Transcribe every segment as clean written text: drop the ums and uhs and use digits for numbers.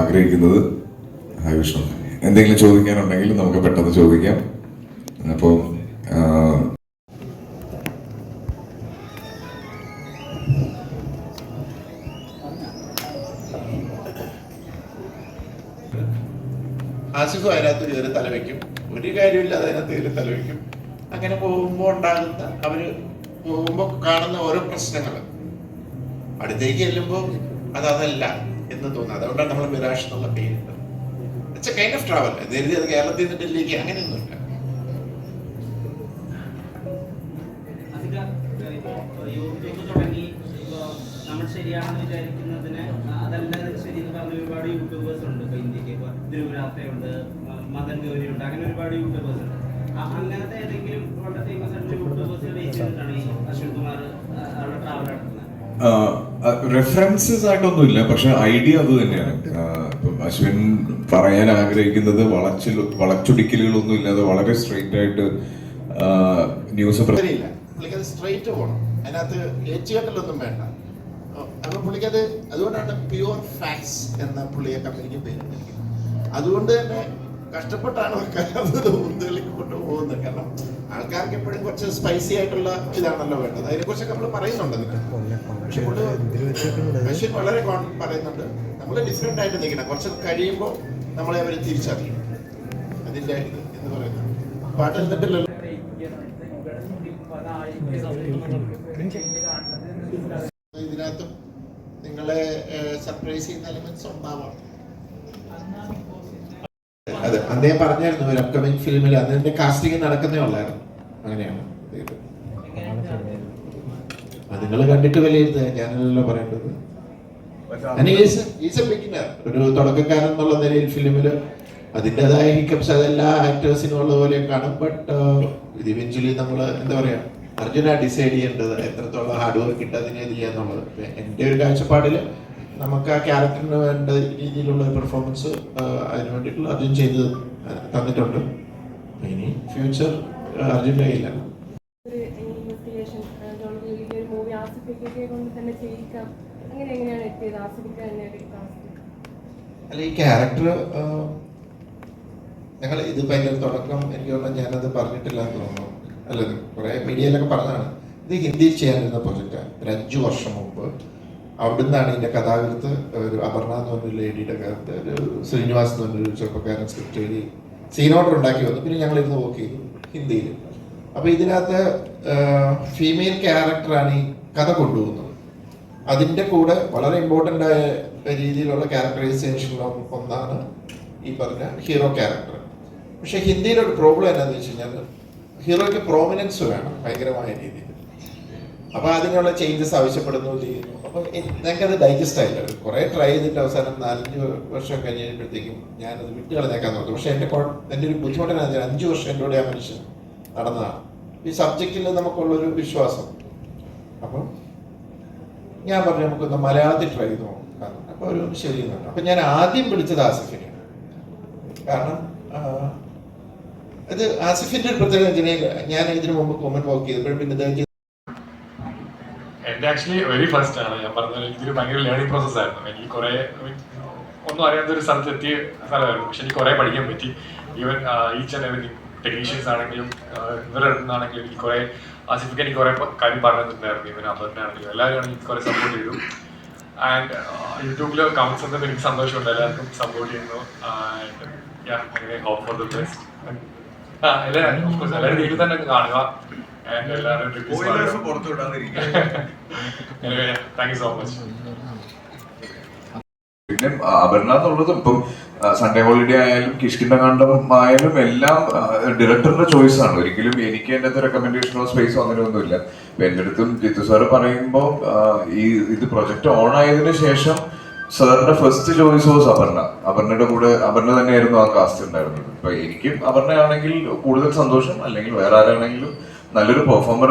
ആഗ്രഹിക്കുന്നത്. ഹായ് വിഷ്ണു, എന്തെങ്കിലും ചോദിക്കാനുണ്ടെങ്കിൽ നമുക്ക് പെട്ടെന്ന് ചോദിക്കാം. അപ്പോൾ ആസിഫും അതിനകത്ത് കയറി തലവെക്കും, ഒരു കാര്യമില്ലാതെ അതിനകത്ത് കയറി തലവെക്കും. അങ്ങനെ പോകുമ്പോൾ ഉണ്ടാകുന്ന അവര് പോകുമ്പോൾ കാണുന്ന ഓരോ പ്രശ്നങ്ങൾ അടുത്തേക്ക് ചെല്ലുമ്പോൾ അതല്ല എന്ന് തോന്നുന്നു. അതുകൊണ്ടാണ് നമ്മൾ മിറാഷ് എന്നുള്ള പേര്. It's A kind of travel. നേരത്തെ അത് കേരളത്തിൽ നിന്ന് ഡൽഹിക്ക് അങ്ങനെയൊന്നുമില്ല. നമ്മൾ ശരിയാണെന്ന് വിചാരിക്കുന്നതിന് അതല്ല ശരി എന്ന് പറഞ്ഞ ഒരുപാട് യൂട്യൂബേഴ്സ് ഉണ്ട്. ഇപ്പൊ ഇന്ത്യക്ക് ഇപ്പൊ ധ്രുവരാത്രയുണ്ട്, മദൻ ഗൗരി ഉണ്ട്, അങ്ങനെ ഒരുപാട് യൂട്യൂബേഴ്സ് ഉണ്ട്. അങ്ങനത്തെ ഏതെങ്കിലും വളരെ ഫേമസ് ആയിട്ടുള്ള യൂട്യൂബേഴ്സിനെ ബേസ് ചെയ്തിട്ടാണ് ഈ അശ്വിൻ കുമാർ ട്രാവൽ നടത്തുന്നത്? റെഫറൻസസ് ആയിട്ടൊന്നുമില്ല, പക്ഷെ ഐഡിയ അത് തന്നെയാണ്. ഇപ്പം അശ്വിൻ പറയാൻ ആഗ്രഹിക്കുന്നത് വളച്ചൊടിക്കലുകളൊന്നും ഇല്ലാതെ വളരെ സ്ട്രെയിറ്റ് ആയിട്ട് ന്യൂസ് സ്ട്രെയിറ്റ് പോകണം. അതിനകത്ത് ഏറ്റുകെട്ടലൊന്നും വേണ്ട. അപ്പൊ പുള്ളിക്കത് അതുകൊണ്ടാണ് പ്യുവർ ഫാക്ട്സ് എന്ന പുള്ളിയെ കമ്പനിക്ക് പേരിട്ടിരിക്കുന്നത്. അതുകൊണ്ട് തന്നെ കഷ്ടപ്പെട്ടാണ് ഉന്തുകളിലേക്ക് കൊണ്ടുപോകുന്നത്. കാരണം ആൾക്കാർക്ക് എപ്പോഴും കുറച്ച് സ്പൈസി ആയിട്ടുള്ള ഇതാണല്ലോ വേണ്ടത്. അതിനെക്കുറിച്ചൊക്കെ നമ്മൾ പറയുന്നുണ്ട്. പക്ഷെ അശ്വിൻ വളരെ പറയുന്നുണ്ട്, നമ്മൾ ഡിഫറെന്റ് ആയിട്ട് നിൽക്കണം. കുറച്ച് കഴിയുമ്പോൾ നമ്മളെ അവർ തിരിച്ചറിയും. അതിന്റെ ഇത് എന്ന് പറയുന്നത് പാട്ട് എന്നിട്ടില്ലല്ലോ. ഇതിനകത്തും നിങ്ങളെ സർപ്രൈസ് ചെയ്യുന്ന എലിമെന്റ്സ് ഉണ്ടാവാം. അതെ, അദ്ദേഹം പറഞ്ഞായിരുന്നു ഒരു അപ്കമിങ് ഫിലിമിൽ അതിന്റെ കാസ്റ്റിംഗ് നടക്കുന്നേ ഉള്ളായിരുന്നു. അങ്ങനെയാണ് നിങ്ങൾ കണ്ടിട്ട് വിലയിരുത്തുക, ഞാനല്ലോ പറയേണ്ടത്. ഒരു തുടക്കക്കാരൻ എന്നുള്ള നിലയിൽ ഫിലിമില് അതിൻ്റെതായ ഹിക്കപ്സ് അതെല്ലാ ആക്ടേഴ്സിനും ഉള്ള പോലെ കാണും. ബട്ട് ഇത് ഇവൻച്വലി നമ്മൾ എന്താ പറയാ, അർജുന ഡിസൈഡ് ചെയ്യേണ്ടത് എത്രത്തോളം ഹാർഡ് വർക്ക് ഇട്ട് അതിനെ ചെയ്യാന്നുള്ളത്. എൻ്റെ ഒരു കാഴ്ചപ്പാടിൽ നമുക്ക് ആ ക്യാരക്ടറിന് വേണ്ട രീതിയിലുള്ള പെർഫോമൻസ് അതിന് വേണ്ടിയിട്ടുള്ള അർജുൻ ചെയ്ത് തന്നിട്ടുണ്ട്. ഇനി ഫ്യൂച്ചർ അർജുൻ്റെ കയ്യിലാണ്. അല്ല, ഈ ക്യാരക്ടർ ഞങ്ങൾ ഇതിപ്പോൾ അതിൻ്റെ തുടക്കം എനിക്ക് തോന്നുന്നു ഞാനത് പറഞ്ഞിട്ടില്ല എന്ന് തോന്നുന്നു. അല്ല, കുറേ മീഡിയയിലൊക്കെ പറഞ്ഞതാണ്. ഇത് ഹിന്ദിയിൽ ചെയ്യാനിരുന്ന പ്രൊജക്റ്റാണ്. ഒരു 5 വർഷം മുമ്പ് അവിടുന്നാണ് ഇതിൻ്റെ കഥാകൃത്ത് ഒരു അപർണ എന്ന് പറഞ്ഞൊരു ലേഡിയുടെ അകത്ത് ഒരു ശ്രീനിവാസ് എന്ന് പറഞ്ഞൊരു ചെറുപ്പക്കാരൻ സ്ക്രിപ്റ്റ് എഴുതി സീൻ ഓർഡർ ഉണ്ടാക്കി വന്നു. പിന്നെ ഞങ്ങളിരുന്ന് വർക്ക് ചെയ്തു ഹിന്ദിയിൽ. അപ്പോൾ ഇതിനകത്ത് ഫീമെയിൽ ക്യാരക്ടറാണ് ഈ കഥ കൊണ്ടുപോകുന്നത്. അതിൻ്റെ കൂടെ വളരെ ഇമ്പോർട്ടൻ്റ് ആയ രീതിയിലുള്ള ക്യാരക്ടറൈസേഷൻ ഒന്നാണ് ഈ പറഞ്ഞ ഹീറോ ക്യാരക്ടർ. പക്ഷേ ഹിന്ദിയിലൊരു പ്രോബ്ലം എന്താണെന്ന് വെച്ച് കഴിഞ്ഞാൽ ഹീറോയ്ക്ക് പ്രോമിനൻസ് വേണം ഭയങ്കരമായ രീതിയിൽ. അപ്പോൾ അതിനുള്ള ചേഞ്ചസ് ആവശ്യപ്പെടുന്നു ചെയ്യുന്നു. അപ്പോൾ ഞങ്ങൾക്കത് ഡൈജസ്റ്റ് ആയില്ല. കുറേ ട്രൈ ചെയ്തിട്ട് അവസാനം 4-5 വർഷം കഴിഞ്ഞപ്പോഴത്തേക്കും ഞാനത് വിട്ട് കളഞ്ഞേക്കാൻ നോക്കും. പക്ഷേ എൻ്റെ ഒരു ബുദ്ധിമുട്ടെന്ന് വെച്ചാൽ 5 വർഷം എൻ്റെ കൂടെ ആ മനുഷ്യൻ നടന്നതാണ്. ഈ സബ്ജക്റ്റിൽ നമുക്കുള്ളൊരു വിശ്വാസം. അപ്പം ഞാൻ പറഞ്ഞു നമുക്കൊന്ന് മലയാളത്തിൽ ട്രൈ ചെയ്ത് നോക്കാം. അപ്പോൾ ഒരു ശരി എന്നുണ്ട്. അപ്പം ഞാൻ ആദ്യം വിളിച്ചത് ആസിഫിനെയാണ്. കാരണം അത് ആസിഫിന്റെ ഒരു പ്രത്യേകത. ഞാൻ ഇതിനു മുമ്പ് കോമന്റ് വർക്ക് ചെയ്തപ്പോഴും പിന്നെ എൻ്റെ ആക്ച്വലി വെരി ഫസ്റ്റ് ആണ്. ഞാൻ പറഞ്ഞത് ഇതൊരു ഭയങ്കര ലേണിംഗ് പ്രോസസ് ആയിരുന്നു. എനിക്ക് കുറേ ഒന്നും അറിയാത്തൊരു സ്ഥലത്തെത്തിയ സ്ഥലമായിരുന്നു. പക്ഷെ എനിക്ക് കുറേ പഠിക്കാൻ പറ്റി. Even each and everything technicians ആണെങ്കിലും ഇവരുടെ അടുത്തുനിന്നാണെങ്കിലും എനിക്ക് കുറേ ആസിഫിക്ക് എനിക്ക് കുറേ കാര്യം പറഞ്ഞു തന്നിട്ടുണ്ടായിരുന്നു. ഈവൻ അബറിനാണെങ്കിലും എല്ലാവരും എനിക്ക് കുറേ സപ്പോർട്ട് ചെയ്തു. ആൻഡ് യൂട്യൂബിൽ കമൻസ് ഒന്നും എനിക്ക് സന്തോഷമുണ്ട്. എല്ലാവർക്കും സപ്പോർട്ട് ചെയ്യുന്നു. And hope for the best. എല്ലാവരും വീട്ടിൽ തന്നെ കാണുക. പിന്നെ അപർണ എന്നുള്ളത് ഇപ്പം സൺഡേ ഹോളിഡേ ആയാലും കിഷ്കിന്ധകാണ്ഡം ആയാലും എല്ലാം ഡയറക്ടറുടെ ചോയ്സ് ആണ്. ഒരിക്കലും എനിക്ക് എൻ്റെ അടുത്ത് റെക്കമെൻഡേഷനോ സ്പേസോ അങ്ങനെയൊന്നുമില്ല. എൻ്റെ അടുത്തും ജിത്തു സാറ് പറയുമ്പോൾ ഇത് പ്രൊജക്ട് ഓൺ ആയതിനു ശേഷം സാറിന്റെ ഫസ്റ്റ് ചോയ്സ് വാസ് അപർണ. അപർണയുടെ കൂടെ അപർണ തന്നെയായിരുന്നു ആ കാസ്റ്റ് ഉണ്ടായിരുന്നത്. ഇപ്പൊ എനിക്ക് അപർണയാണെങ്കിൽ കൂടുതൽ സന്തോഷം, അല്ലെങ്കിൽ വേറെ ആരാണെങ്കിലും നല്ലൊരു പെർഫോമർ,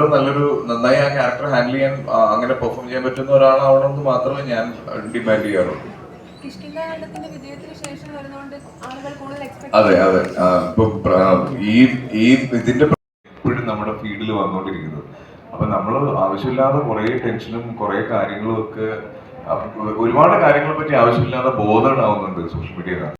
നന്നായി ആ ക്യാരക്ടർ ഹാൻഡിൽ ചെയ്യാൻ അങ്ങനെ പെർഫോം ചെയ്യാൻ പറ്റുന്ന ഒരാളാവണമെന്ന് മാത്രമേ ഞാൻ ഡിമാൻഡ് ചെയ്യാറുള്ളൂ. അതെ അതെ, ഇപ്പൊ ഈ ഇതിന്റെ എപ്പോഴും നമ്മുടെ ഫീൽഡിൽ വന്നുകൊണ്ടിരിക്കുന്നത് അപ്പൊ നമ്മൾ ആവശ്യമില്ലാതെ കുറെ ടെൻഷനും കുറെ കാര്യങ്ങളും ഒക്കെ ഒരുപാട് കാര്യങ്ങളെ പറ്റി ആവശ്യമില്ലാതെ ബോധം ഉണ്ടാവുന്നുണ്ട് സോഷ്യൽ മീഡിയ